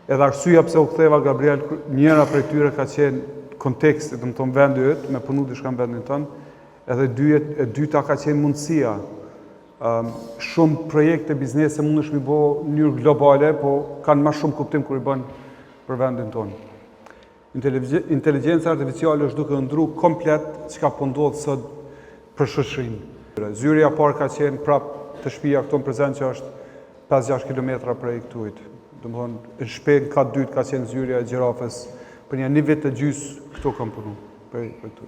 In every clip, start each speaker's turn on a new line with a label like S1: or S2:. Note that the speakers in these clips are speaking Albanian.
S1: Edhe arsyeja pse u ktheva Gabriel, njëra prej tyre ka qenë konteksti, do të thonë vendi yt, me punu diçka në vendin tonë, edhe e dyta ka qenë mundësia. Shumë projekte biznese mundesh mi bë në mënyrë globale, po kanë më shumë kuptim kur i bën për vendin tonë. Inteligjenca artificiale është duke ndru komplet çka po ndodh sot për shoqërinë. Zyrja e parë ka qenë prap të shtëpia këtu në prezant që është 5-6 kilometra prej këtuit. Domthonë në shpejt ka dytë ka qenë zyrja e gjirafës, për një vit të gjys këtu kam punu për këtu.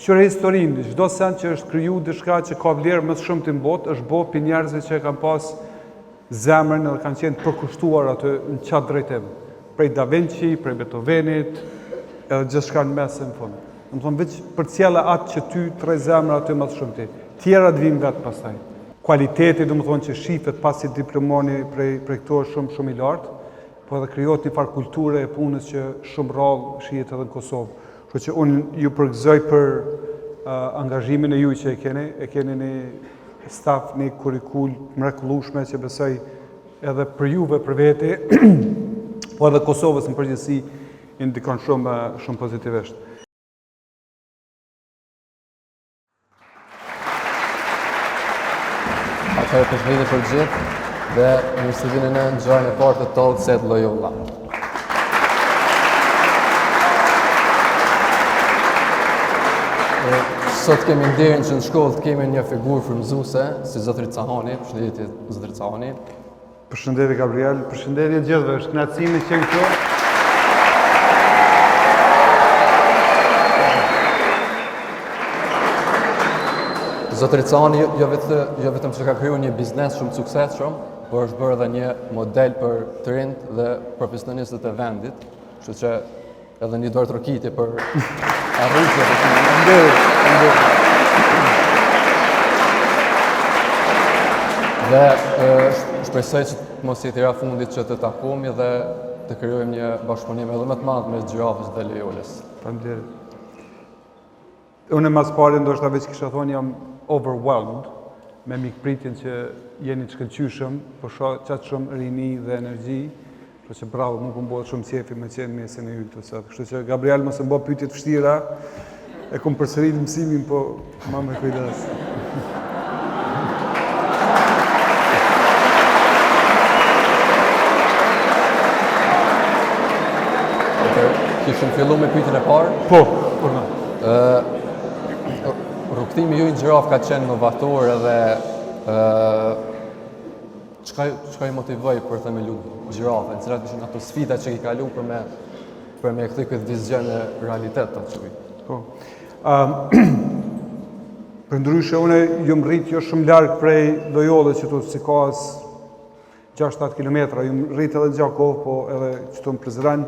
S1: Qëre historinë, çdo send që është kriju diçka që ka vlerë më shumë të botë, është bo për njerëzve që kanë pas zemrën edhe kanë qenë përkushtuar atë në qatë drejtim. Prej Da Vinci, prej Beethovenit, edhe gjithçka në mes në fund. Domethënë veç për cjella atë që ty tre zemra aty më të shumë ti. Tjera të vinë vetë pastaj. Kualiteti domethënë që shifet pasi diplomoni prej këto është shumë i lartë, po edhe krijohet një farë kulture e punës që shumë rrallë shihet edhe në Kosovë. Kështu që unë ju përgëzoj për angazhimin e ju që e keni një staf, një kurikull mrekullueshme që besoj edhe për juve për vete, po edhe Kosovës në përgjithësi i ndikon shumë pozitivisht.
S2: Atëherë përshëndetje për gjithë dhe mirë se vini në ngjarjen e parë të Talk Set Loyola. Sot kemi nderin që në shkollë të kemi një figurë frymëzuese si zotëri Cahani. Përshëndetje zotëri Cahani.
S1: Përshëndetje Gabriel, përshëndetje gjithëve, është kënaqësi që këtu.
S2: Zotëri Cahani jo vetëm që ka krijuar një biznes shumë të suksesshëm, por është bërë edhe një model për të rinjt dhe profesionistët e vendit, kështu që edhe një dorë trokitje për arritje të tij. Dhe shpresoj që mos jetë era fundit që të takohemi dhe të krijojmë një bashkëpunim edhe më të madh mes Gjirafës dhe Loyolës.
S1: Faleminderit. Unë mas pari ndoshta veç kisha thonë jam overwhelmed me mikpritjen që jeni të shkëlqyshëm, po shoh qatë shumë rini dhe energji. Kështu që bravo, mu bëhet shumë qefi me qenë mesin e yllë të sot. Kështu që Gabriel mos e bë pyetje të vështira, e kom përsërit mësimin, po ma me kujdes.
S2: Kishim fillu me pyetjen e parë?
S1: Po, urna.
S2: Rrugtimi ju i Gjirafë ka qenë inovator edhe çka i motivoi për themelu Gjirafën, cilat ishin ato sfida që i kalu për me kthy këtë vizion në realitet ta thuj.
S1: Po. Përndryshe unë jam rrit jo shumë larg prej Loyolës që tu si ka 6-7 kilometra, jam rrit edhe në Gjakov, po edhe këtu në Prizren,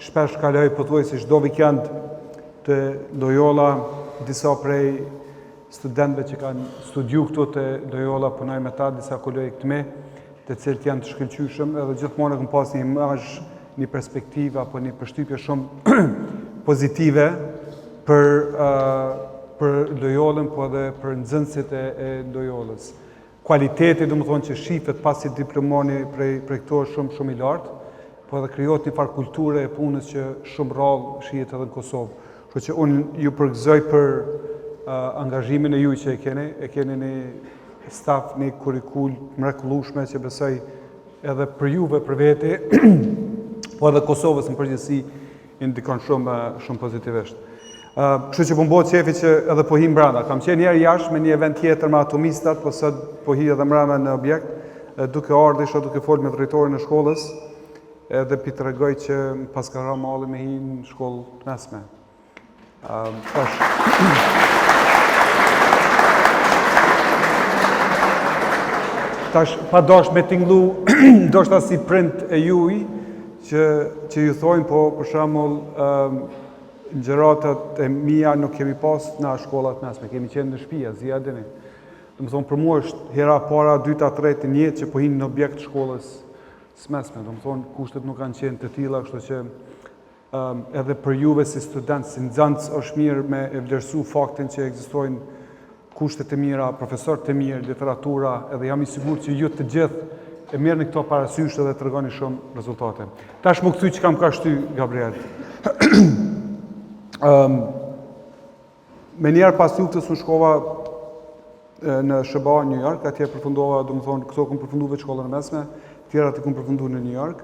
S1: shpesh kaloj pothuajse çdo vikend te Loyola, disa prej studentëve që kanë studiu këtu te Loyola, punoj me ta, disa kolegë të mi, të cilët janë të shkëlqyshëm, edhe gjithmonë kam pas një imazh, një perspektivë apo një përshtypje shumë pozitive për Loyolën, po edhe për nxënësit e Loyolës. Kualiteti, domethënë që shifet pasi diplomoni prej këto është shumë i lartë, po edhe krijohet një farë kulture e punës që shumë rrallë shihet edhe në Kosovë. Kështu që unë ju përgëzoj për angazhimin e ju që e keni një staf, një kurikull mrekullueshme që besoj edhe për juve për vete, po edhe Kosovës në përgjithësi i ndikon shumë pozitivisht. Kështu që po m'bëhet qefi që edhe po hi mbrana. Kam qenë njerë jashtë me një event tjetër me atomistat, po sot po hi edhe mbrana në objekt, duke ardhur isha duke folë me drejtorin e shkollës, edhe pi tregoj që pas ka ra malli me hi në shkollë të mesme. Tash pa dash me tinglu, ndoshta si print e juj, që ju thojnë, po për shembull gjëratat e mia nuk kemi pas në shkollat mesme, kemi qenë në shtëpi, zia dini. Domethënë për mua është hera para, dyta, treta në jetë që po hin në objekt shkollës së mesme. Domethënë kushtet nuk kanë qenë të tilla, kështu që edhe për juve si student, si nxënës është mirë me e vlerësu faktin që ekzistojnë kushtet e mira, profesorët e mirë, literatura, edhe jam i sigurt që ju të gjithë e merrni këto parasysh edhe tregoni shumë rezultate. Tash më kthy që kam ka shty Gabriel. Me njerë pas luftës unë shkova në SBA New York, atje përfundova, domethënë, këto kam përfunduar vetë shkollën e mesme, tjerat i kam përfunduar në New York.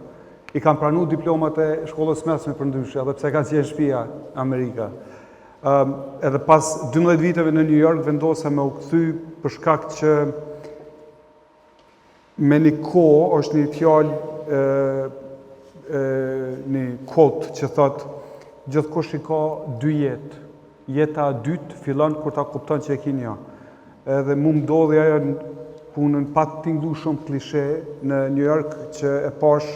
S1: I kam pranuar diplomat e shkollës mesme për ndryshe, edhe pse ka qenë shtëpia Amerika. Edhe pas 12 viteve në New York vendosa me u kthy për shkak që me një kohë është një fjalë një quote që thotë gjithkush i ka dy jetë. Jeta e dytë fillon kur ta kupton që e ke një. Edhe mu më ndodhi ajo punën pa të tinglu shumë klishe në New York që e pash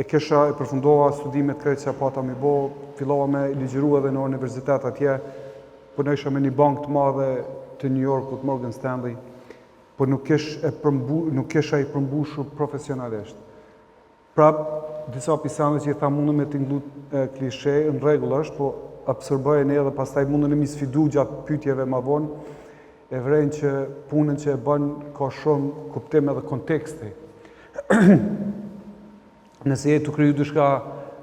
S1: e përfundova studimet krejt që pata mi bo, fillova me ligjëru edhe në universitet atje, punojsha me një bank të madhe të New Yorkut, Morgan Stanley, por nuk isha i përmbushur profesionalisht. Prap, disa pisane që i tha mundë me tinglu klishe, në regull është, po absorbojnë edhe pastaj mundën e mi sfidu gjatë pyetjeve ma vonë, e vrejnë që punën që e bën ka shumë kuptim edhe konteksti. Nëse je të kriju diçka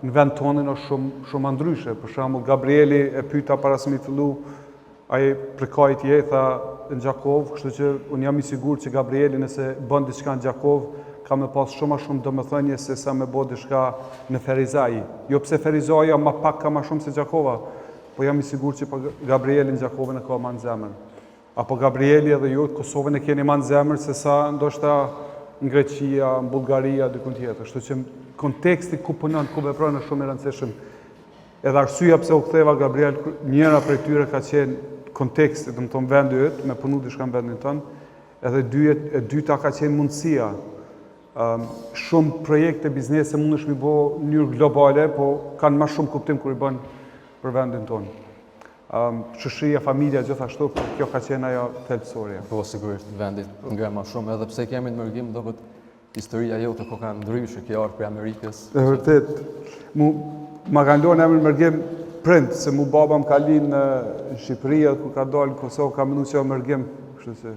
S1: në vend tonin është shumë ndryshe. Për shembull, Gabrieli e pyeta para se mi fillu, ai prekajt je, tha në Gjakov, kështu që unë jam i sigurt që Gabrieli nëse bën diçka në Gjakov, ka me pas shumë domethënie se sa me bë diçka në Ferizaj. Jo pse Ferizaja ma pak ka ma shumë se Gjakova, po jam i sigurt që Gabrieli në Gjakovën e ka ma në zemër. Apo Gabrieli edhe ju, Kosovën e keni ma në zemër se sa ndoshta në Greqia, në Bullgaria, dikun tjetër. Kështu që konteksti ku punon, ku vepron është shumë i rëndësishëm. Edhe arsyeja pse u ktheva Gabriel, njëra prej tyre ka qenë konteksti, do të thonë vendi yt, me punu diçka në vendin tonë, edhe e dyta ka qenë mundësia. Shumë projekte biznese mundesh mi bë në mënyrë globale, po kanë më shumë kuptim kur i bën për vendin tonë. Shoqëria, familja, gjithashtu, kjo ka qenë ajo thelbësorja.
S2: Po, sigurisht, vendit nga ma shumë, edhe pse kemi në mërgim, do këtë historia jote ko ka ndryshë, kjo ardhë për Amerikës.
S1: E vërtet, ma ka ndonë emër mërgim prind, se mu baba më ka linë në Shqipëri, edhe ku ka dalë në Kosovë, ka mënu që o mërgim, kështu se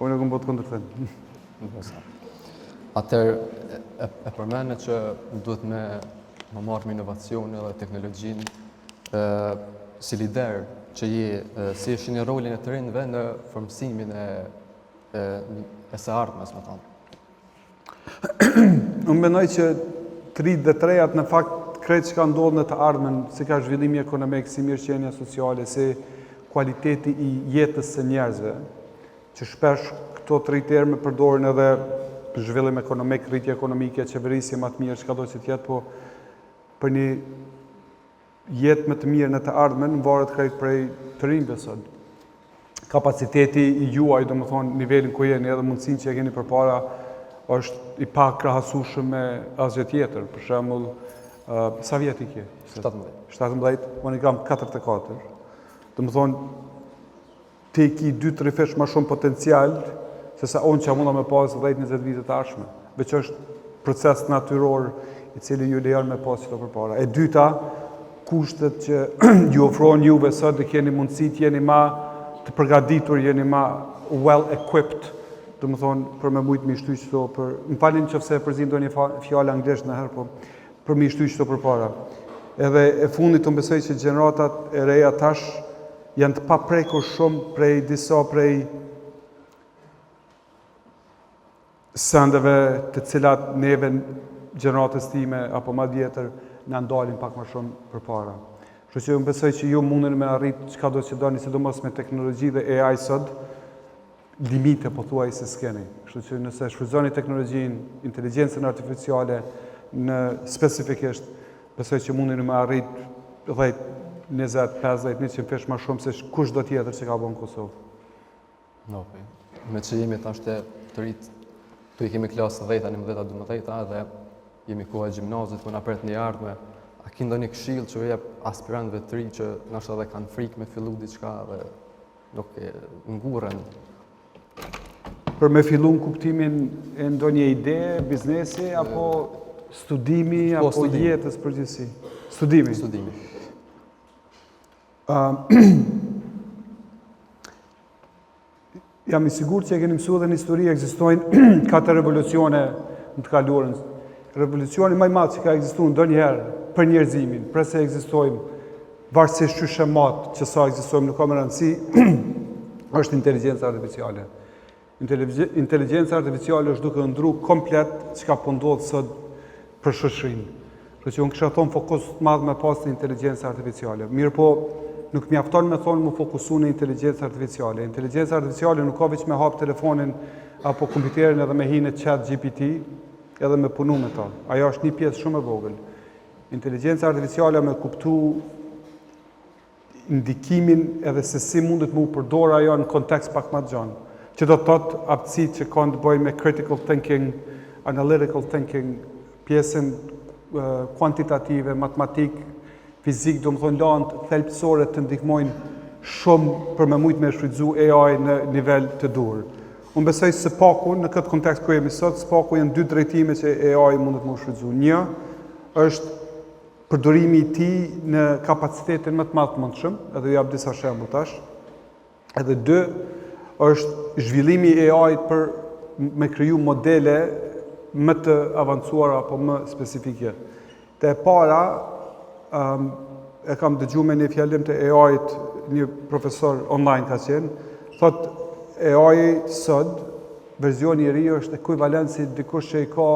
S1: unë e këmë botë kundërthën.
S2: Atër, e përmene që duhet me marrë me inovacion edhe teknologjin, si lider që si e shini rolin e të rinjve në formësimin e së ardhmes, me thonë?
S1: Unë mendoj që të rinjt dhe të rejat në fakt krejt që ka ndodhë në të ardhmen, si ka zhvillimi ekonomik, si mirëqenia sociale, si kualiteti i jetës së njerëzve, që shpesh këto të terme përdorin edhe për zhvillim ekonomik, rritje ekonomike, qeverisje më të mirë, që ka do që tjetë, po për një jetë më të mirë në të ardhmen, varet krejt prej të rinjve sot. Kapaciteti i juaj, do më thonë, nivelin ku jeni edhe mundësin që e keni përpara, është i pak krahasueshëm me asgjë tjetër. Për shembull, sa vjet i ke? 17. Unë kam 44. Do më thonë, ti ki 2-3 fish më shumë potencial, se sa unë që munda me pas 10-20 vite të ardhshme. Veç është proces natyror i cili ju lejon me pas qëto përpara. E dyta, kushtet që ju ofron juve sot dhe keni mundësi të jeni ma të përgatitur, jeni ma well equipped, do më thonë, për me mujtë mi shtu qëto, më falin që fse përzim do një fjallë anglisht në herë, po për mi shtu qëto për para. Edhe e fundit të mbesoj që gjeneratat e reja tash janë të paprekur shumë prej disa prej sendeve të cilat neve gjeneratës time apo ma djetër në ndalin pak më shumë për para. Kështu që unë besoj që ju mundin me arrit çka do që doni, sidomos me teknologji dhe AI sot, limite po thuaj se s'keni. Kështu që nëse shfrytëzoni teknologjinë, inteligjencën artificiale në specifikisht, besoj që mundin me arrit 10, 20, 50, 100 fish më shumë se kush do tjetër që ka bën në Kosovë.
S2: No, me që jemi tash të rritë, tu i kemi klasë 10, 11, 12 dhe jemi koha e gjimnazit, ku na pret një ardhme, a ki ndonjë këshill që jep aspirantëve të ri që ndoshta edhe kanë frikë me fillu diçka dhe nuk e ngurren?
S1: Për me fillu në kuptimin e ndonjë ide, biznesi, apo studimi, apo jetës përgjithësi? Studimi.
S2: Studimi.
S1: Jam i sigurt që e keni mësuar edhe në histori, ekzistojnë 4 revolucione në të kaluarën. Revolucioni më i madh që ka ekzistuar ndonjëherë për njerëzimin, përse ekzistojmë, varësisht çështje mat që sa ekzistojmë nuk ka më rëndësi, është inteligjenca artificiale. Inteligjenca artificiale është duke ndru komplet çka po ndodh sot për shoqërinë. Kështu që unë kisha thonë fokus të madh me pas në inteligjencë artificiale. Mirë po, nuk mjafton me thonë mu fokusu në inteligjencë artificiale. Inteligjenca artificiale nuk ka veç me hap telefonin apo kompjuterin edhe me hi në chat GPT edhe me punu me ta. Ajo është një pjesë shumë e vogël. Inteligjenca artificiale me kuptu ndikimin edhe se si mundet mu përdor ajo në kontekst pak më të gjanë. Që do të thotë aftësitë që kanë të bëjnë me critical thinking, analytical thinking, pjesën kuantitative, matematik, fizik, do më thonë lanë thelpsore të ndihmojnë shumë për me mujtë me shfrytzu AI në nivel të dur. Unë besoj së paku, në këtë kontekst ku jemi sot, së paku janë dy drejtime që AI mundet më shfrytzu. Një është përdorimi i tij në kapacitetin më të madh të mundshëm, edhe ju jap disa shembull tash. Edhe dy është zhvillimi i AI-t për me kriju modele më të avancuara apo më specifike. Te para, e kam dëgjuar me një fjalim të AI-t, një profesor online ka qenë, thot AI sot, verzioni i ri është ekuivalent si dikush që i ka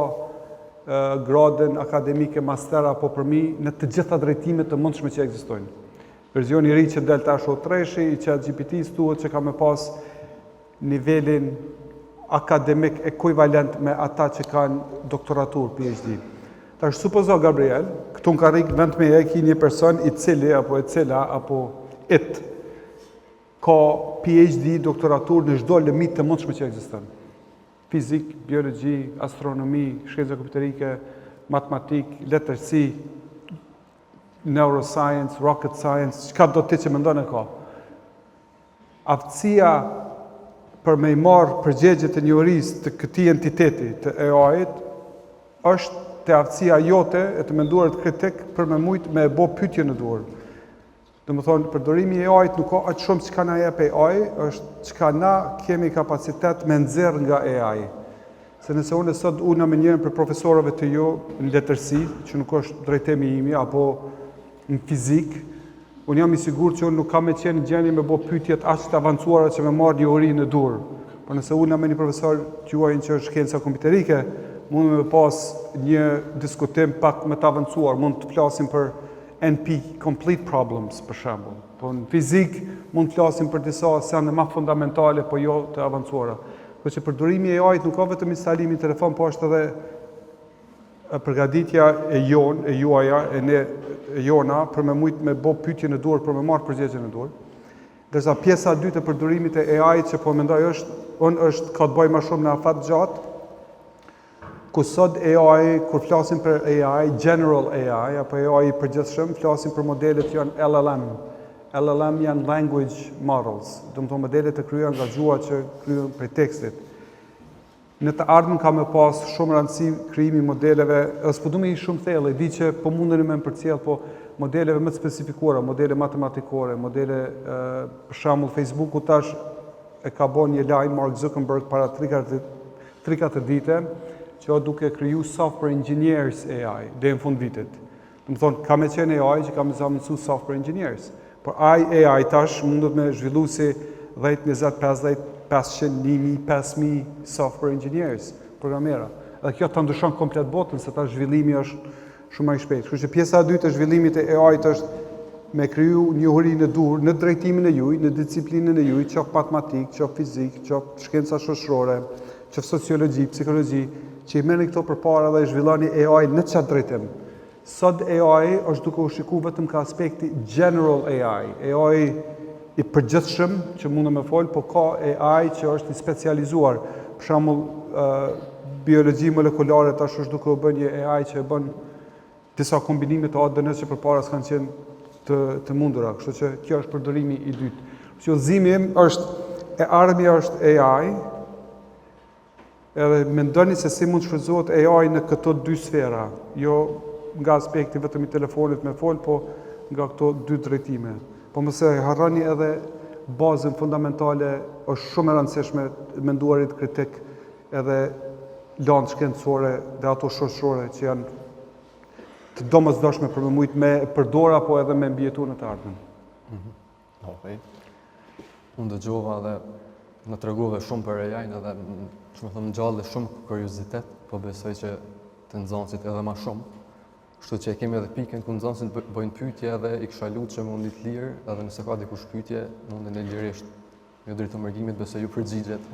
S1: gradën akademike master apo përmi në të gjitha drejtimet të mundshme që ekzistojnë. Verzioni i ri që del tash o treshi, i ChatGPT-s thuhet që ka me pas nivelin akademik ekuivalent me ata që kanë doktoratur, PhD. Ta është supozo, Gabriel, këtu në karrik vend me e ki një person i cili, apo e cila, apo it, ka PhD, doktoratur në çdo limit të mundshme që ekziston. Fizik, biologji, astronomi, shkenca kompjuterike, matematik, letërsi, neuroscience, rocket science, çka do ti që mendon e ka. Aftësia për me i marë përgjegjet e njohurisë të këtij entiteti të AI-t, është të aftësia jote e të menduarit kritik për me mujt me e bo pyetje në duhur. Do më thonë, përdorimi i AI-t nuk ka aq shumë çka na jep AI, është çka na kemi kapacitet me nxjerr nga AI. Se nëse unë sot ulna me njërin për profesorëve të ju në letërsi, që nuk është drejtimi imi, apo në fizik, unë jam i sigurt që unë nuk kam me qenë në gjendje me bo pyetjet aq të avancuara që me marrë njohuri në dur. Por nëse ulna me një profesor quajnë që është shkenca kompjuterike, mund me pas një diskutim pak më të avancuar, mund të flasim për NP complete problems për shembull. Po në fizik mund të flasim për disa sende më fundamentale, po jo të avancuara. Por që përdorimi i AI-t nuk ka vetëm instalimi në telefon, po është edhe përgatitja e juaja, e jona, për me mujt me bo pyetje në dur, për me marrë përgjigje në dur. Ndërsa pjesa e dytë e përdorimit e AI-t që po mendoj është ka të bëjë më shumë në afat gjatë, ku sot AI, kur flasim për AI, general AI, apo AI përgjithshëm, flasim për modelet që janë LLM. LLM janë language models, do të thonë modele të krijuar nga gjuha që krijohen prej tekstit. Në të ardhmen ka me pas shumë rëndësi krijimi modeleve, s'po du me i shumë thellë, di që po mundeni me më përcjell, po modeleve më të specifikuara, modele matematikore, modele për shembull Facebooku tash e ka bën një lajm Mark Zuckerberg para 3-4 vite, që duke kriju software engineers AI deri në fund vitit. Do të thonë ka me qenë AI që ka me mësu software engineers. Por AI tash mundet me zhvillu si 10, 20, 50, 500, 1000, 5000 software engineers, programera. Edhe kjo të ndryshon komplet botën, se ta zhvillimi është shumë më i shpejtë. Kështu që pjesa e dytë e zhvillimit e AI-t është me kriju njohuri në dur, në drejtimin e juaj, në disiplinën e juaj, qoftë matematik, qoftë fizik, qoftë shkenca shoqërore, qoftë sociologji, psikologji, që i merrni këto përpara dhe i zhvilloni AI në çat drejtim. Sot AI është duke u shikuar vetëm ka aspekti general AI, AI i përgjithshëm që mundë me folë, po ka AI që është i specializuar. Për shembull, biologji molekulare tash është duke u bën një AI që e bën disa kombinime të ADN-s që përpara s'kanë qenë të mundura. Kështu që kjo është përdorimi i dytë. Qëllimi im është ardhmja është AI, edhe mendoni se si mund shfrytëzohet AI në këto dy sfera, jo nga aspekti vetëm i telefonit me fol, po nga këto dy drejtime. Po mëse harroni edhe bazën fundamentale, është shumë e rëndësishme menduarit kritik, edhe lanë shkencore dhe ato shoqërore që janë të domosdoshme për me mujt me përdor apo edhe me mbijetu në të ardhmen.
S2: Okej. Unë dëgjova dhe në tregove shumë për AI-n edhe shumë thëmë gjallë shumë kuriozitet, po besoj që të nxënësit edhe më shumë. Kështu që kemi edhe pikën ku nxënësit bëjnë pyetje edhe i kisha lutur që mundi të lirë, edhe nëse ka dikush pyetje, mundin e lirisht. Jo drejt mërgimit, besoj ju përgjigjet.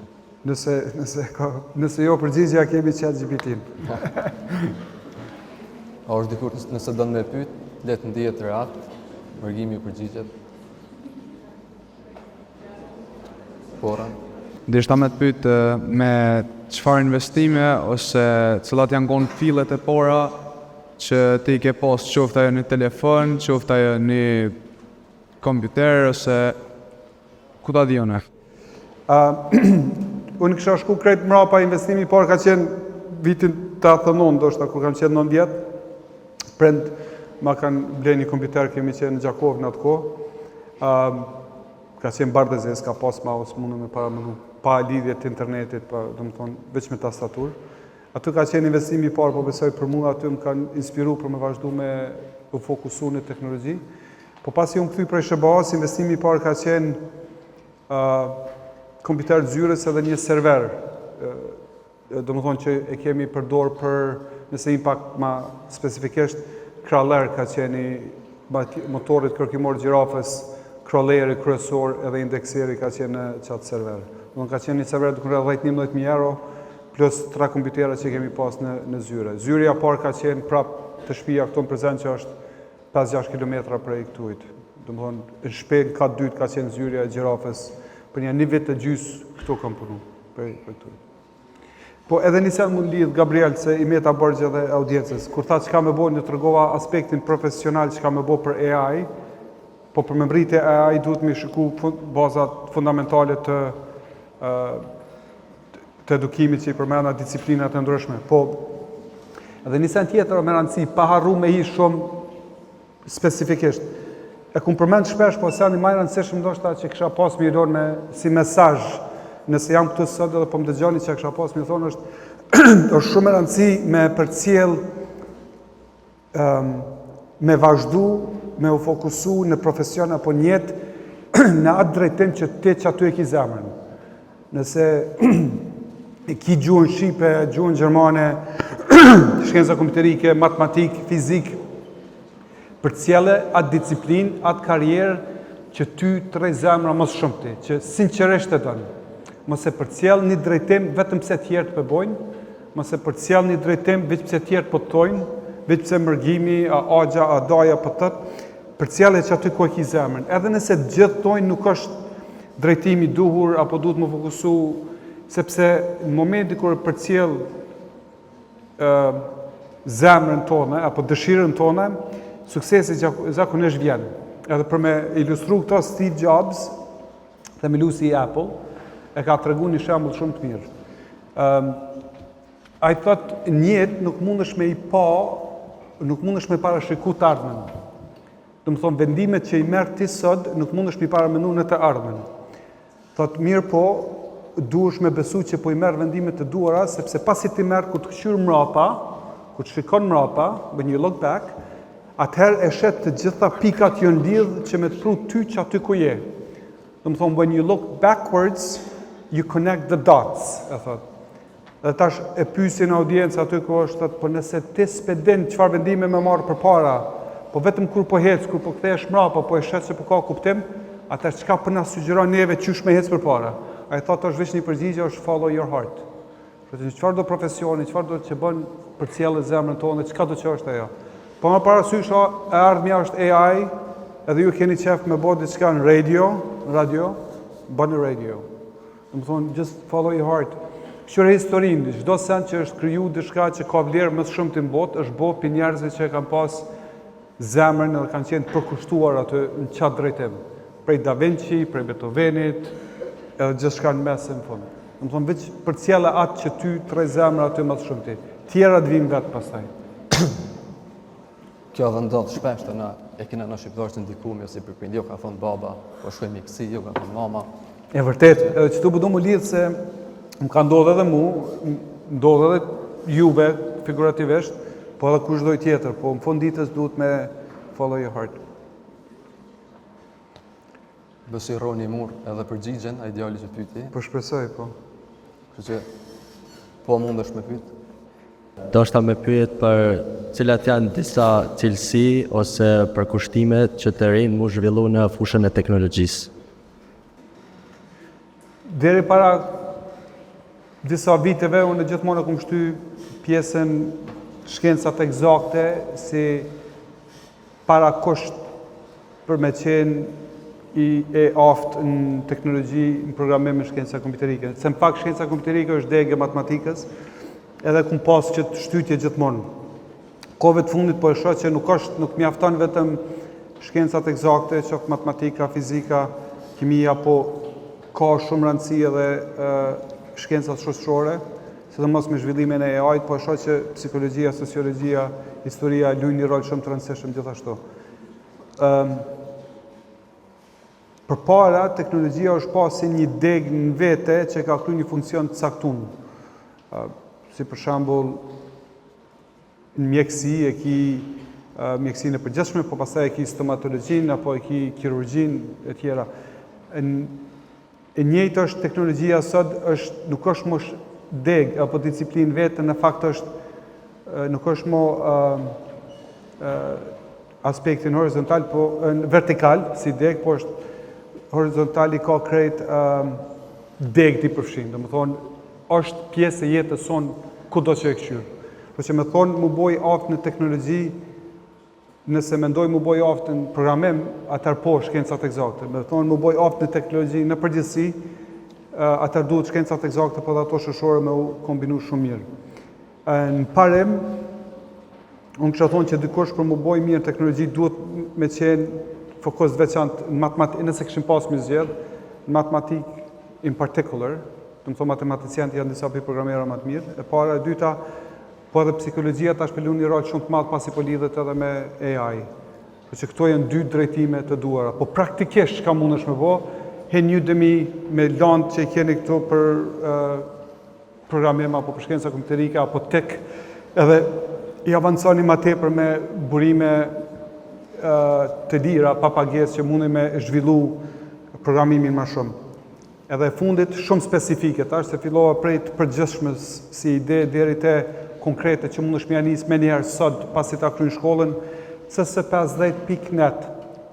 S1: Nëse jo përgjigja kemi ChatGPT-n.
S2: A është dikur nëse do me pyet, le të ndihet rehat, mërgimi ju përgjigjet. Pora.
S3: Deshta me të pyet me çfarë investime ose cilat janë konë fillet e para që ti ke pas qoftë ajo në telefon, qoftë ajo në kompjuter ose ku ta dione?
S1: Unë kisha shku krejt mrapa, investimi parë ka qenë vitin 89, ndoshta kur kam qenë 9 vjet. Prend ma kanë ble një kompjuter, kemi qenë në Gjakov në atë kohë. Ka qenë bardhëzes, ka pas mouse, mundu me paramenu, pa lidhje të internetit, pa, do më thonë, veç me tastatur. Aty ka qenë investimi i parë, po besoj për mua aty më kanë inspiru për me vazhdu me u fokusu në teknologji. Po pasi unë kthy prej SBA-s, investimi i parë ka qenë kompjuter zyrës edhe një server. Do më thonë që e kemi përdor për, nëse impact ma specifikisht, Crawler ka qenë motorit kërkimor gjirafës, crawleri kryesor edhe indekseri ka qenë në qatë server. Don ka qenë një server të kërë 10-11.000 euro, plus 3 kompjutera që kemi pas në zyre. Zyrja parë ka qenë prap të shtëpia këto në prezent që është 5-6 km prej këtujt. Do më thonë, në shpejt ka dytë ka qenë zyrja e gjirafës, për një vit të gjysë këto kam punu për këtujt. Po edhe nisen mund lidh Gabriel se i meta bërgje dhe audiencës. Kur tha që ka me bo një tërgova aspektin profesional që ka me bo për AI, po për me mbrite AI duhet me shiku bazat fundamentale të edukimit që i përmena disciplinat e ndryshme. Po edhe nisen tjetër me rëndësi, pa harru me hi shumë specifikisht. E kumë përmend shpesh, po se janë i majë rëndësishëm ndoshta që kisha pas me i dorë me si mesazh. Nëse jam këtu sot edhe po më dëgjoni që kisha pas me i thonë është shumë e rëndësi me përcjell me vazhdu, me u fokusu në profesion apo në jetë në atë drejtim që ti që aty e ki zemrën. Nëse ki gjuhën shqipe, gjuhën gjermane, shkenca kompjuterike, matematik, fizik, përcjelle atë disciplin, atë karrierë që ty të rej zemra mos shumëti, që sinqerisht e dënë. Mos e përcjell një drejtim vetëm pse tjerë të pëbojnë, mos e përcjell një drejtim veç pse tjerë të tojnë, veç pse mërgimi, a agja, a daja për tëtë, përcjelle që aty ku e ki zemrën. Edhe nëse gjithë tojnë nuk është drejtimi duhur, apo duhet më fokusu, sepse në momenti kur përcjell zemrën tonë, apo dëshirën tonë, suksesi zakonisht vjen. Edhe për me ilustru këto Steve Jobs, themeluesi i Apple, e ka të regu një shembull shumë të mirë. A i thot, njët nuk mundesh me i pa, nuk mundesh me parashiku të ardhmen. Do më thonë, vendimet që i merë ti sot, nuk mundesh me i paramenu në të ardhmen. Thot, mirë po, duhesh me besu që po i merë vendimet të duara, sepse pasi ti merë ku të këshyrë mrapa, ku të shikon mrapa, when you look back, atëherë e shet të gjitha pikat jo lidhë që me të pru ty që aty ku je. Do më thonë, when you look backwards, you connect the dots, e thot. Dhe tash e pysin audiencë aty ku është, thot, po nëse ti s'pedin qëfar vendime me marë për para, po vetëm kur po hecë, kur po kthehesh mrapa, po e shetë që po ka kuptim, atër qka për na sugjeron neve qysh me hecë për para. A i thot, është veç një përgjigje, është follow your heart. Qëfar do profesioni, qëfar do që bën për cjellë zemrën tonë, qëka do që është ajo. Po më parasysh e ardhmja është AI, edhe ju keni qef me bo diçka në radio, bëni radio. Dhe më thonë, just follow your heart. Këshyre historinë, çdo sen që është kriju diçka që ka vlerë më shumë të në botë, është bo për njerëzve që kanë pas zemrën edhe kanë qenë përkushtuar atë në qatë drejtim. Prej Da Vinci, prej Beethovenit, edhe gjithçka në mes në fund. Dhe më thonë, veç për cjelle atë që ty të rej zemrë aty më të shumë ti. Tjera të vinë vetë pastaj.
S2: Kjo dhe ndodhë shpesh të na e kina në shqiptarës të ndikumi, ose i përpind, jo ka thonë baba, po shkoj miksi, jo ka thonë mama.
S1: E vërtet, edhe që tu bëdu më lidhë se më ka ndodhë edhe mu, ndodh edhe juve figurativisht, po edhe kushdoj tjetër, po në fund ditës duhet me follow your heart.
S2: Besoj Roni Mur edhe përgjigjen ai djali që pyeti.
S1: Po shpresoj, po.
S2: Kështu që po mundesh me pyet.
S4: Do shta me pyet për cilat janë disa cilësi ose përkushtimet që të rinë mu zhvillu në fushën e teknologjisë.
S1: Deri para disa viteve, unë gjithmonë e kom shty pjesën shkencat eksakte si para kusht për me qenë e aftë në teknologji, në programim në shkenca kompjuterike. Se në fakt shkenca kompjuterike është degë e matematikës, edhe kum pas që të shtytje gjithmonë. Kohëve të fundit po e shoh që nuk mjafton vetëm shkencat eksakte, qoftë matematika, fizika, kimia, po ka shumë rëndësi edhe shkencat shoqërore, sidomos me zhvillimin e AI-t, po e shoh që psikologjia, sociologjia, historia luajnë një rol shumë të rëndësishëm gjithashtu. Përpara, teknologjia është pa si një deg në vete që ka kryer një funksion të caktuar. Si për shembull në mjekësi e ki mjekësinë e përgjithshme, po pastaj e ki stomatologjinë apo e ki kirurgjinë e tjera. E njëjtë është teknologjia sot, nuk është më deg apo disiplinë vetë, në fakt nuk është më aspektin horizontal, po vertikal si deg, po është horizontali ka krejt deg t'i përfshin. Do më thonë, është pjesë e jetës sonë kudo që e këshyrë. Por që me thonë, mu boj aftë në teknologji, nëse mendoj mu boj aftë në programim, atër po shkencat eksakte. Me thonë, mu boj aftë në teknologji në përgjithësi, atër duhet shkencat eksakte, po dhe ato shoqërore me u kombinu shumë mirë. Në parim, unë kësha thonë që dikush për mu boj mirë teknologji duhet me qenë fokus veçantë në matematikë, nëse këshim pas me zgjedh, në matematikë in particular, të më thonë matematicianët janë disa për programera më të mirë, e para, e dyta, po edhe psikologjia ta shpelun një rol shumë të madh pasi po lidhet edhe me AI. Për që këto janë dy drejtime të duara, po praktikisht çka mundesh me bë, hen Udemy me landë që i keni këtu për programim apo për shkenca kompjuterike apo tek, edhe i avanconi ma tepër me burime të lira pa pagesë që mundi me zhvillu programimin më shumë. Edhe e fundit shumë specifike, tash se fillova prej të përgjithshmes si ide deri te konkrete që mundesh me nis me njëherë sot pasi ta kryen shkollën, cs50.net,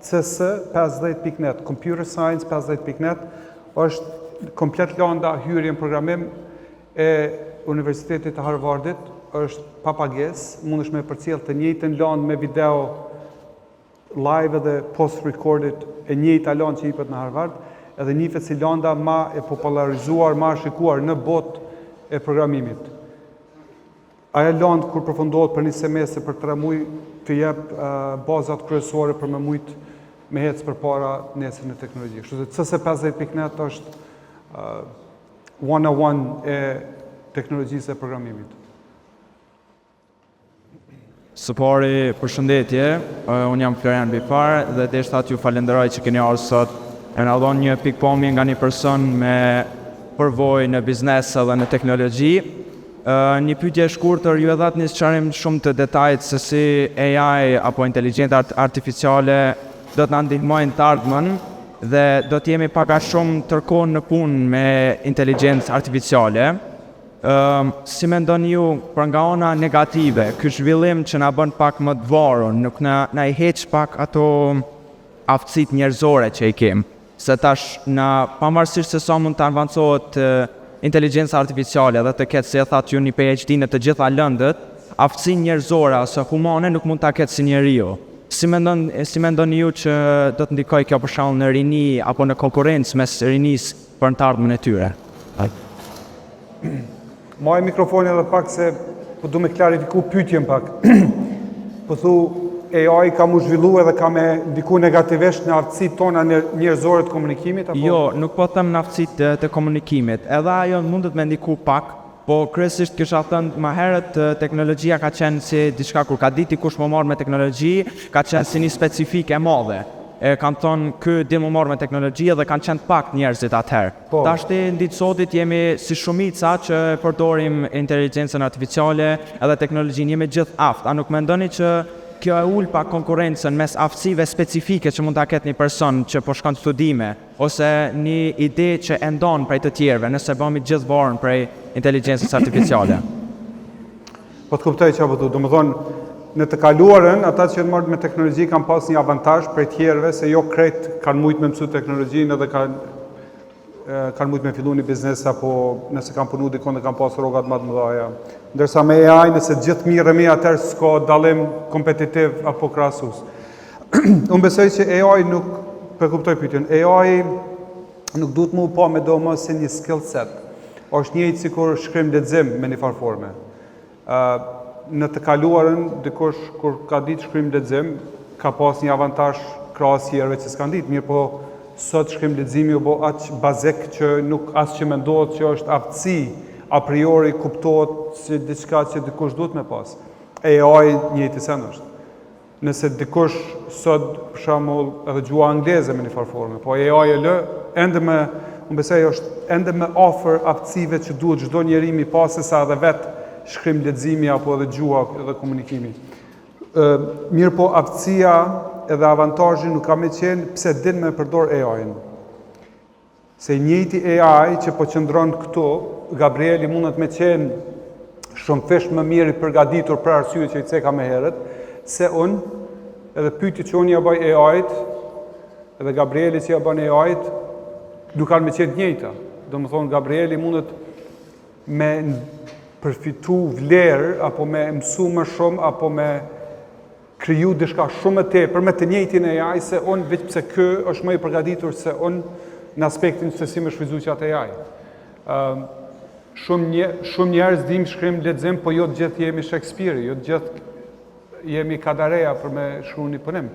S1: cs50.net, computer science 50.net është komplet landa hyrje në programim e Universitetit të Harvardit, është pa pagesë, mundesh me përcjell të njëjtën landë me video live edhe post-recorded e njëjta landë që jepet në Harvard, edhe njihet si landa ma e popularizuar, ma shikuar në botë e programimit. Aja landë kur përfundohet për një semestër për 3 muaj të jep bazat kryesore për me mujt me hecë për para nesër në teknologji. Kështu që cs50.net është 101 e teknologjisë e programimit.
S3: Së pari, përshëndetje, unë jam Florian Bifar dhe deshta t'ju falenderoj që keni ardhur sot e na dhon një pikpamje nga një person me përvojë në biznes edhe në teknologji. Një pyetje e shkurtër, ju e dhat një sqarim shumë të detajt se si AI apo inteligjenca artificiale do të na ndihmojnë të ardhmen dhe do të jemi pak a shumë tërkohën në punë me inteligjencë artificiale. Si mendoni ju për nga ona negative, ky zhvillim që na bën pak më të varur, nuk na i heq pak ato aftësitë njerëzore që i kemi, se tash pavarësisht se sa mund të avancohet inteligjenca artificiale dhe të ketë, si e thatë ju, një PhD në të gjitha lëndët, aftësinë njerëzore ose humane nuk mund ta ketë si njeriu. Si mendoni ju që do të ndikojë kjo për shembull në rini apo në konkurrencë mes rinisë për të ardhmen e tyre?
S1: Maj mikrofoni edhe pak se po du me klarifiku pyetjen pak. Po thu AI ka mu zhvillu edhe ka me ndiku negativisht në aftësitë tona njerëzore të komunikimit? Apo?
S3: Jo, nuk po them në aftësitë të komunikimit. Edhe ajo mundet me ndiku pak, po kryesisht kisha thënë më herët teknologjia ka qenë si diçka kur ka ditë kush më marr me teknologji, ka qenë si një specifike e madhe.
S5: e kanë thonë ky di më marrë me teknologji dhe kanë qenë pak njerëzit atëherë.
S1: Po.
S5: Tashti ditë sotit jemi si shumica që përdorim inteligjencën artificiale edhe teknologjinë, jemi gjithë aftë. A nuk mendoni që kjo e ul pak konkurrencën mes aftësive specifike që mund ta ketë një person që po shkon studime ose një ide që e ndon prej të tjerëve nëse bëhemi gjithë varën prej inteligjencës artificiale?
S1: Po të kuptoj çfarë do të thonë, në të kaluarën ata që janë marrë me teknologji kanë pas një avantazh prej tjerëve se jo krejt kanë mujt me mësu teknologjinë edhe kanë mujt me fillu një biznes apo nëse kanë punu dikon dhe kanë pas rrogat më të mëdha. Ndërsa me AI nëse gjithë mirë me atëherë s'ka dallim kompetitiv apo krahasus. Unë besoj që AI nuk përkuptoj pyetjen. AI nuk duhet mu pa me domo si një skill set. Është njëjtë sikur shkrim lexim me një farë forme. Në të kaluarën dikush kur ka ditë shkrim lexim ka pas një avantazh krahas tjerëve që s'kan ditë, mirë po sot shkrim leximi u bë aq bazik që nuk as që mendohet që është aftësi a priori kuptohet si diçka që dikush duhet me pas. AI njëjtë sen është. Nëse dikush sot për shembull edhe gjua angleze me një farë forme, po AI e lë ende me, unë besoj është ende me offer aftësive që duhet çdo njeri mi pas sa edhe vetë shkrim leximi apo edhe gjua edhe komunikimi. Mirë po aftësia edhe avantazhi nuk ka me qenë pse din me përdor AI-n. Se njëjti AI që po qëndron këtu, Gabrieli mundet me qenë shumë fish më mirë i përgatitur për arsye që i ceka me herët, se unë, edhe pyetje që unë ja bëj AI-t, edhe Gabrieli që ja bën AI-t, nuk kanë me qenë të njëjta. Domethënë Gabrieli mundet me përfitu vlerë, apo me mësu më shumë, apo me kriju diçka shumë të tepër me të njëjtin AI, se unë veç pse ky është më i përgatitur se unë në aspektin se si më shfrytëzoj atë AI. Shumë njerëz dim shkrim lexim, po jo të gjithë jemi Shakespeare, jo të gjithë jemi Kadareja për me shkruar një punim.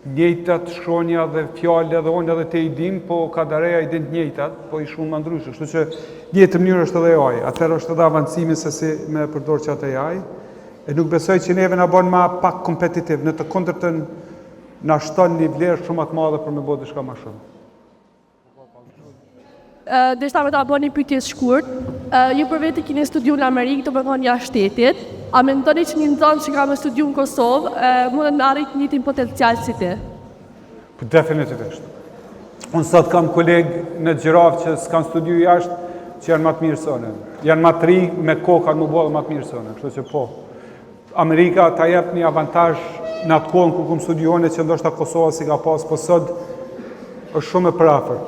S1: Njëjtat shkronja dhe fjalë edhe unë edhe te i dim, po Kadareja i din të njëjtat, po i shkruan më ndryshe. Kështu që njëjtë mënyrë është edhe AI. Atëherë është edhe avancimi se si me përdor çat AI. E nuk besoj që neve na bën më pak kompetitiv, në të kundërtën na shton një vlerë shumë të madhe për me bërë diçka më shumë.
S6: Deshta me ta bërë një pyetje shkurt. Ju për vetë keni studiu në Amerikë, të më thonë jashtë shtetit. A mendoni që një nxënës që ka me studiu në Kosovë mund të arrit njëjtin potencial si ti?
S1: Po definitivisht. Unë sot kam kolegë në Gjiraf që s'kan studiu jashtë, që janë më të mirë se unë. Janë më të ri me kohë kanë më bërë më të mirë se unë, kështu që po. Amerika ta jep një avantazh në atë kohën ku kum studione që ndoshta Kosova si ka pas, po sot është shumë e përafër.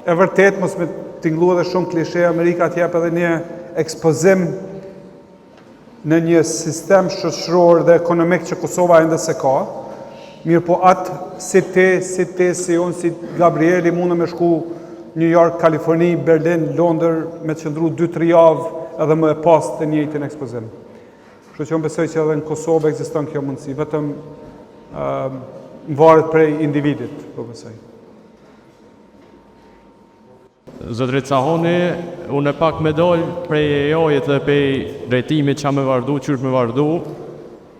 S1: E vërtet, mos me tinglu edhe shumë klishe, Amerika t'jep edhe një ekspozim në një sistem shoqëror dhe ekonomik që Kosova ende se ka. Mirë po atë si ti, unë, si Gabrieli mundë me shku New York, Kaliforni, Berlin, Londër, me qëndru 2-3 javë edhe më e pas të njëjtin ekspozim. Kështu që unë besoj që edhe në Kosovë ekziston kjo mundësi, vetëm varet prej individit, po besoj.
S7: Zotrit Sahoni, unë e pak me dollë prej AI-et dhe prej drejtimit që me vardu, qysh me vardu,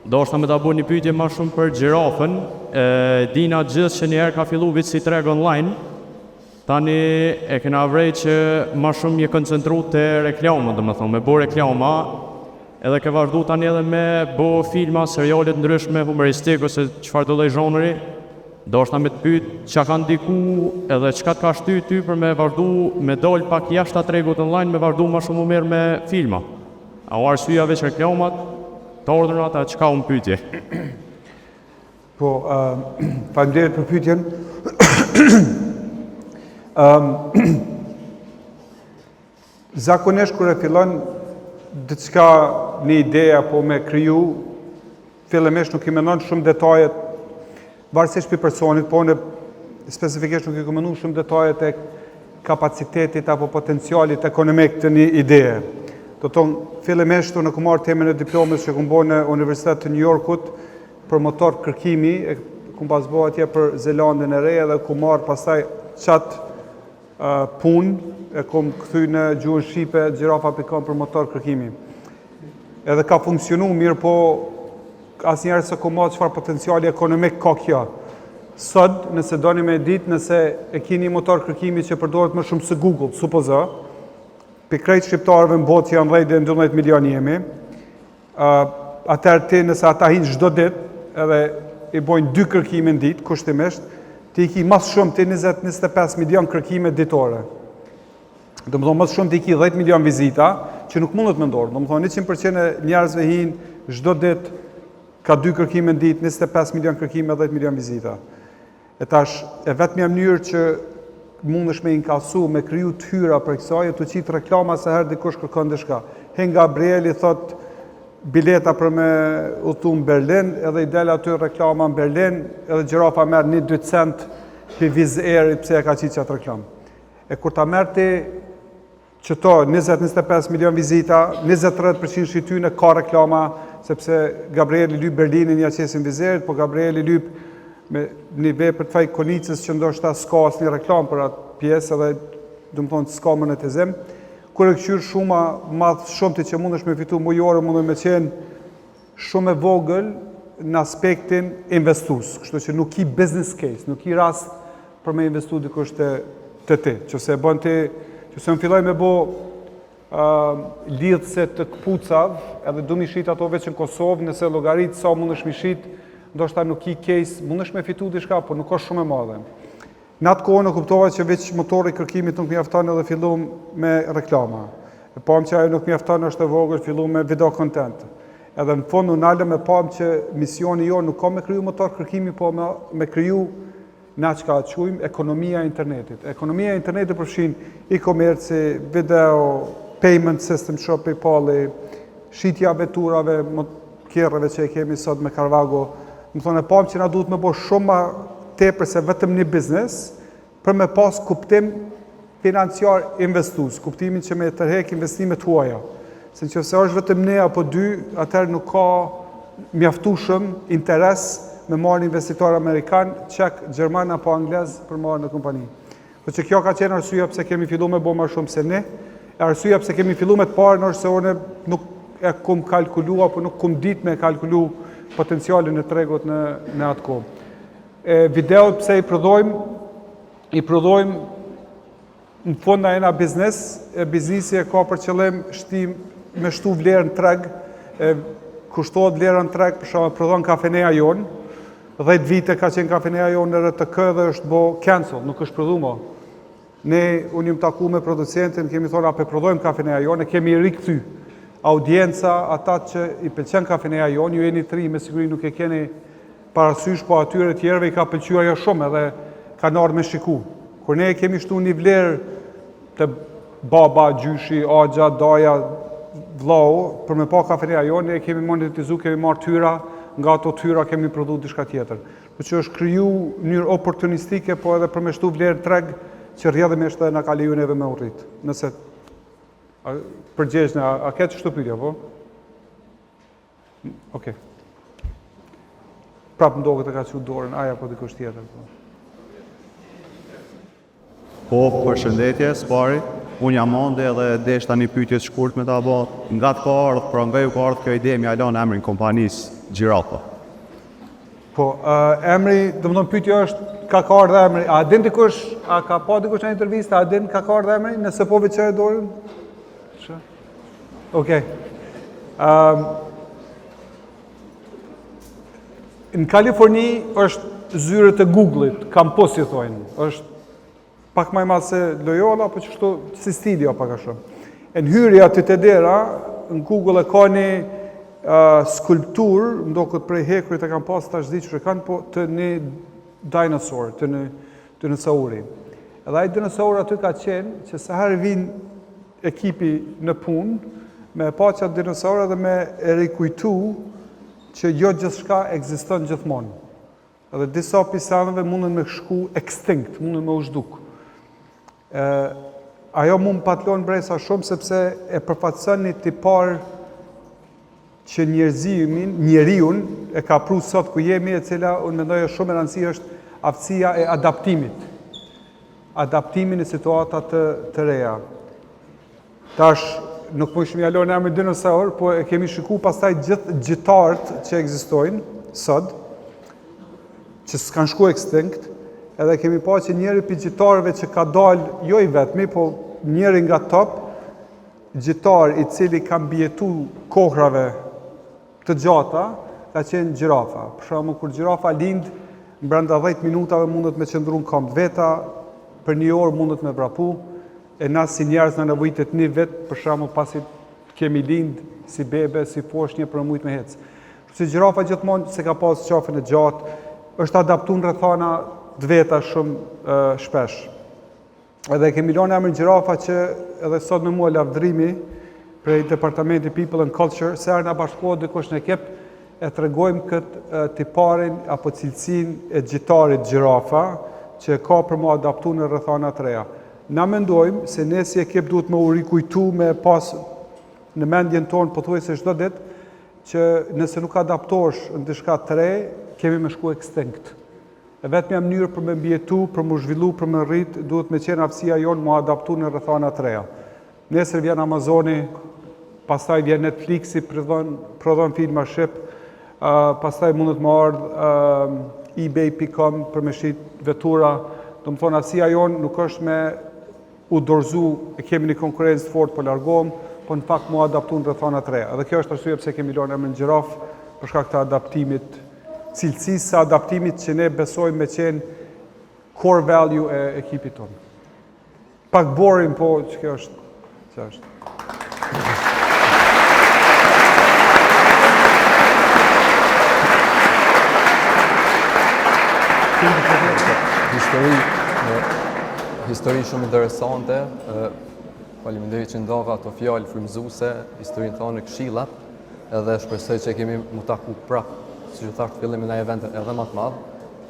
S7: do është me ta bu një pyetje ma shumë për gjirafën, dina gjithë që njerë ka fillu vitë si treg online, tani e kena vrej që ma shumë je koncentru të reklamën, dhe me thonë, me bo reklama, edhe ke vazhdu tani edhe me bo filma, serialet ndryshme, humoristik, ose qëfar të lloj zhonëri, do është me të pyet që ka ndiku edhe çka të ka shty ty për me vazhdu me dol pak jashtë tregut online, me vazhdu ma shumë mirë me filma. A u arsyeja veç reklamat, të ordërat, a çka unë pyetje?
S1: Po, faleminderit për pyetjen. Zakonisht kur e fillon diçka një ide apo me kriju, fillimisht nuk i mendon shumë detajet, varësisht për personit, po në specifikisht nuk i komenu shumë detajet e kapacitetit apo potencialit ekonomik të një ideje. Do tonë, fillimisht unë ku marrë temën e diplomës që kumë bo në Universitet të New Yorkut për motor kërkimi, kumë pas bo atje për Zelandën e Re, dhe ku marrë pastaj qatë punë, e kumë këthy në gjuhën Shqipe, Gjirafa.com për motor kërkimi. Edhe ka funksionu mirë, po asë njerë se ku marrë qëfar potenciali ekonomik ka kjo. Sot, nëse doni me ditë, nëse e keni motor kërkimi që përdoret më shumë se Google, supozo, për krejt shqiptarëve në botë që janë 10 deri 12 milion jemi, atëherë ti nëse ata hinë çdo ditë edhe i bojnë 2 kërkime në ditë, kushtimisht, ti i ki mas shumë ti 20-25 milion kërkime ditore. Do më thonë mas shumë ti i ki 10 milion vizita, që nuk mundet me ndorë. Do më thonë 100% e njerëzve hinë çdo ditë ka 2 kërkime në ditë, 25 milion kërkime, 10 milion vizita. E tash, e vetëmja mënyrë që mundesh me inkasu, me kriju të hyra për kësaj, të qitë reklama se herë dikush kërkon diçka. Hen Gabrieli thot bileta për me udhëtu në Berlin, edhe i del aty reklama në Berlin, edhe Gjirafa merr 1-2 cent për Wizz Air pse e ka qitë qatë reklam. E kur ta merr ti qëto 20-25 milion vizita, 20-30% shqytyne ka reklama, sepse Gabrieli lyp Berlinin ja qesin Wizz Air, po Gabrieli lyp me një vepër të faj konicës që ndoshta s'ka asnjë reklam për atë pjesë edhe do të thonë s'ka monetizim. Kur e këshyr shumë madh shumti që mundesh me fitu mujore, mundesh me qenë shumë e vogël në aspektin investues, kështu që nuk ki business case, nuk ki rast për me investu dikush të ti. Qëse bën ti, qëse më filloj me bo lidhse të këpucav, edhe du mi shit ato veç në Kosovë, nëse llogarit sa mundesh mi shit, ndoshta nuk ki case, mundesh me fitu diçka, por nuk është shumë e madhe. Në atë kohë në kuptova që veç motori kërkimit nuk mjafton edhe fillum me reklama. E pam që ajo nuk mjafton është e vogël, fillum me video content. Edhe në fund unë nalëm e pam që misioni jo nuk ka me kriju motor kërkimi, po me kriju na që ka quajmë ekonomia e internetit. Ekonomia e internetit përfshin e-commerce, video, payment system, shop, PayPal, shitja veturave, kjerreve që e kemi sot me Carvago. Më thonë e pam që na duhet me bo shumë tepër se vetëm një biznes, për me pas kuptim financiar investues, kuptimin që me tërhek investimet huaja. Se në që se është vetëm ne apo 2, atëherë nuk ka mjaftueshëm interes me marrë investitor amerikan, qek, gjerman apo anglez për marrë në kompani. Po që kjo ka qenë arsyeja pse kemi fillu me bo më shumë se ne, e arsyeja pse kemi fillu me të parë është se une nuk e kum kalkulu, apo nuk kum dit me kalkulu potencialin e tregut në atë kohë. Videot pse i prodhojmë në fonda e na biznes, biznisi e ka për qëllim me shtu vlerën treg, kushtohet vlerën treg, për shkak prodhon kafeneja jonë, 10 vite ka qenë kafeneja jonë në RTK dhe është bo cancel, nuk është prodhu mo. Unë jam taku me producentin, kemi thonë ape prodhojmë kafeneja jonë, e kemi rikthy. Audienca, ata që i pëlqen kafeneja jonë, ju jeni 3, me siguri nuk e keni parasysh, po atyre tjerëve i ka pëlqyer ajo shumë edhe kanë ardhur me shiku. Kur ne kemi shtu një vlerë të baba, gjyshi, agja, daja, vllau, për me pa kafeneja jonë, ne kemi monetizu, kemi marrë tyra, nga ato tyra kemi prodhu diçka tjetër. Për që është kriju njërë oportunistike, po edhe për me shtu vlerë treg, që rrjedhimisht edhe na ka leju neve me urrit. Nëse përgjegjsh në, a ketë shtëpytja, po? Okej. Prapë ndohet e ka që dorën, aja po dikush tjetër.
S8: Po, përshëndetje, spari. Unë jam Ande edhe deshta një pyetje shkurt me ta bë. Nga të ka ardhur, pra nga ju ka ardhur kjo ide me alon emrin kompanisë Gjirafa.
S1: Po, emri, domethënë pyetja është ka ardhur emri. A din dikush, a ka pa dikush në intervistë, a din ka ardhur emri? Nëse po veçoj dorën? Okej. Në Kaliforni është zyrët e Google-it, campus i thojnë, është pak maj madh se Loyola, po qështu si studio pak a shumë. E në hyrja të të dera, në Google e ka një skulptur, ndo këtë prej hekurit e kam pas të ashtë di që kanë, po të një dinosaur, të një dinosauri. Edhe ai dinosaur aty ka qenë, që sa herë vinë ekipi në punë, me pa qatë dinosaur dhe me e rikujtu që jo gjithçka ekziston gjithmonë. Edhe disa pisanëve mundën me shku extinct, mundën me u zhduk. Ajo mund patlon bresa shumë sepse e përfaqëson një tipar që njeriun e ka pru sot ku jemi, e cila unë mendoj është shumë e rëndësishme është aftësia e adaptimit. Adaptimin në situata të reja. Tash nuk po ishim jalon emrin dinosaur, po e kemi shiku pastaj gjithë gjitarët që ekzistojnë sot, që s'kan shku ekstinkt, edhe kemi pa që njëri për gjitarëve që ka dalë, jo i vetmi, po njëri nga top, gjitar i cili ka mbjetu kohrave të gjata, ka qenë gjirafa. Për shembull, kur gjirafa lind, brenda 10 minutave mundet me qëndru në këmbë veta, për një orë mundet me vrapu, e na si njerëz në nevojitet një vit, për shembull pasi kemi lind si bebe, si foshnjë për mujt me hec. Si gjirafa gjithmonë se ka pas qafën e gjatë, është adaptuar rrethana të veta shumë shpesh. Edhe kemi lënë emrin gjirafa që edhe sot me mua lavdrimi prej Departamenti People and Culture, se na bashkohet dikush në ekip, e tregojmë këtë tiparin apo cilësinë e gjitarit gjirafa që ka për mu adaptu në rrethana të reja. Na mendojmë se ne si ekip duhet me u rikujtu me pas në mendjen tonë pothuajse çdo ditë që nëse nuk adaptohesh në diçka të re, kemi me shku ekstinkt. E vetmja mënyrë për me mbjetu, për me zhvillu, për me rrit, duhet me qenë aftësia jonë mu adaptu në rrethana të reja. Nesër vjen Amazoni, pastaj vjen Netflixi, prodhon filma shqip, pastaj mundet më ardhë ebay.com për me shit vetura. Do më thonë, aftësia jonë nuk është me u dorëzu, e kemi një konkurencë fort për largohëm, po në fakt mu adaptu në rrethana të reja. Edhe kjo është arsye pse kemi lënë emrin gjiraf, për shkak të adaptimit, cilësisë së adaptimit që ne besojmë me qenë core value e ekipit tonë. Pak boring, po që kjo është. Që është.
S2: Histori shumë interesante, faleminderit që ndava ato fjalë frymëzuese, historinë tonë këshillat, edhe shpresoj që kemi mu taku prapë, siç u thash fillim në eventin edhe më të madh.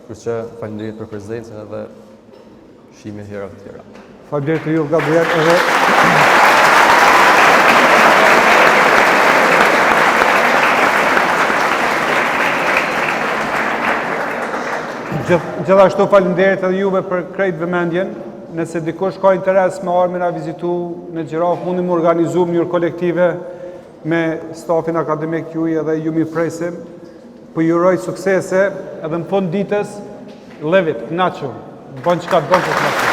S2: Kështu që faleminderit për prezencën edhe shihemi hera të tjera.
S1: Faleminderit ju Gabriel edhe Gjithashtu faleminderit edhe juve për krejt vëmendjen. Nëse dikush ka interes me ardhmë na vizitu në Gjiraf, mundi më organizu në njërë kolektive me stafin akademik juj edhe ju mi presim. Po ju uroj suksese edhe në fund ditës, live it, nacho. Bon çka të bon të